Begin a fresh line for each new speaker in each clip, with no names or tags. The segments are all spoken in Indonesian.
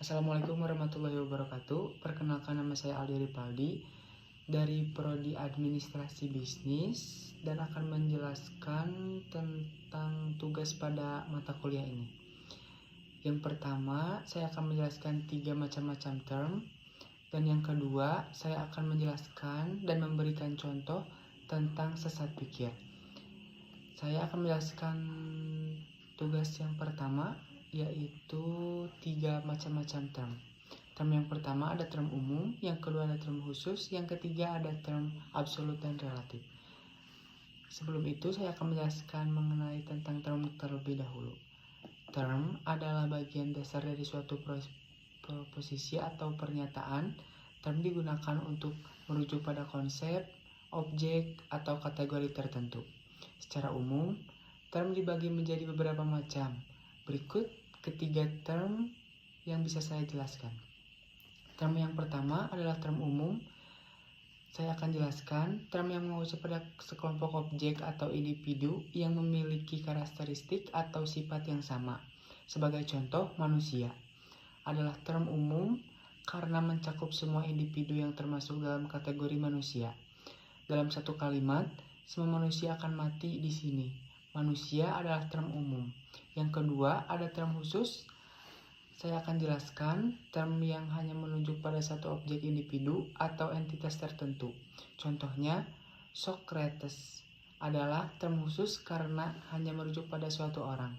Assalamualaikum warahmatullahi wabarakatuh. Perkenalkan, nama saya Aldi Ripaldi dari Prodi Administrasi Bisnis dan akan menjelaskan tentang tugas pada mata kuliah ini. Yang pertama, saya akan menjelaskan 3 macam-macam term, dan yang kedua, saya akan menjelaskan dan memberikan contoh tentang sesat pikir. Saya akan menjelaskan tugas yang pertama, yaitu 3 macam-macam term. Term yang pertama ada term umum, yang kedua ada term khusus, yang ketiga ada term absolut dan relatif. Sebelum itu saya akan menjelaskan mengenai tentang term terlebih dahulu. Term adalah bagian dasar dari suatu proposisi atau pernyataan. Term digunakan untuk merujuk pada konsep, objek, atau kategori tertentu. Secara umum, term dibagi menjadi beberapa macam. Berikut ketiga term yang bisa saya jelaskan. Term yang pertama adalah term umum. Saya akan jelaskan term yang mengacu pada sekelompok objek atau individu yang memiliki karakteristik atau sifat yang sama. Sebagai contoh, manusia adalah term umum karena mencakup semua individu yang termasuk dalam kategori manusia. Dalam satu kalimat, semua manusia akan mati di sini. Manusia adalah term umum. Yang kedua, ada term khusus. Saya akan jelaskan term yang hanya menunjuk pada satu objek individu atau entitas tertentu. Contohnya, Socrates adalah term khusus karena hanya merujuk pada suatu orang.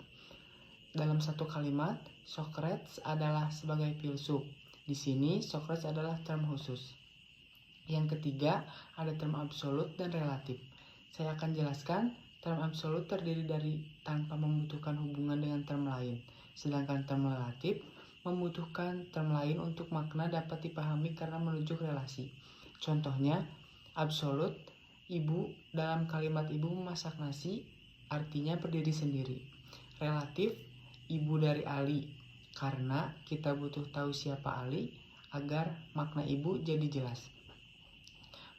Dalam satu kalimat, Socrates adalah sebagai filsuf. Di sini, Socrates adalah term khusus. Yang ketiga, ada term absolut dan relatif. Saya akan jelaskan term absolut terdiri dari tanpa membutuhkan hubungan dengan term lain. Sedangkan term relatif membutuhkan term lain untuk makna dapat dipahami karena menunjuk relasi. Contohnya, absolut, ibu dalam kalimat ibu memasak nasi, artinya berdiri sendiri. Relatif, ibu dari Ali, karena kita butuh tahu siapa Ali agar makna ibu jadi jelas.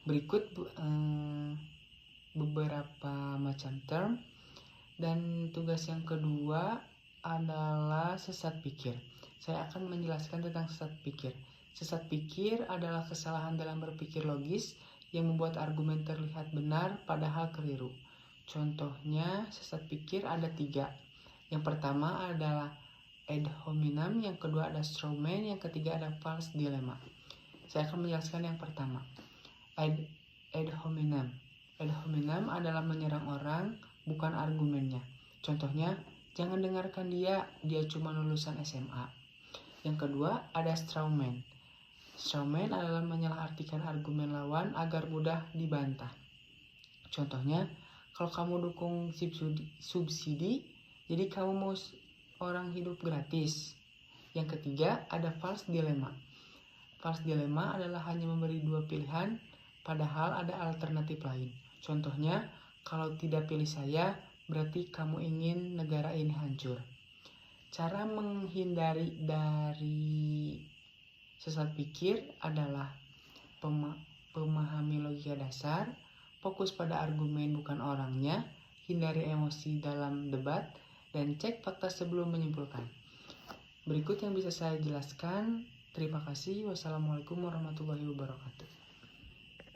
Berikut beberapa macam term, dan tugas yang kedua adalah sesat pikir. Saya akan menjelaskan tentang sesat pikir. Sesat pikir adalah kesalahan dalam berpikir logis yang membuat argumen terlihat benar padahal keliru. Contohnya sesat pikir ada 3. Yang pertama adalah ad hominem, yang kedua ada straw man, yang ketiga ada false dilemma. Saya akan menjelaskan yang pertama. Ad hominem. Ad hominem adalah menyerang orang, bukan argumennya. Contohnya, jangan dengarkan dia cuma lulusan SMA. Yang kedua, ada straw man. Straw man adalah menyalahartikan argumen lawan agar mudah dibantah. Contohnya, kalau kamu dukung subsidi, jadi kamu mau orang hidup gratis. Yang ketiga, ada false dilemma. False dilemma adalah hanya memberi 2 pilihan, padahal ada alternatif lain. Contohnya, kalau tidak pilih saya, berarti kamu ingin negara ini hancur. Cara menghindari dari sesat pikir adalah memahami logika dasar, fokus pada argumen bukan orangnya, hindari emosi dalam debat, dan cek fakta sebelum menyimpulkan. Berikut yang bisa saya jelaskan. Terima kasih. Wassalamualaikum warahmatullahi wabarakatuh.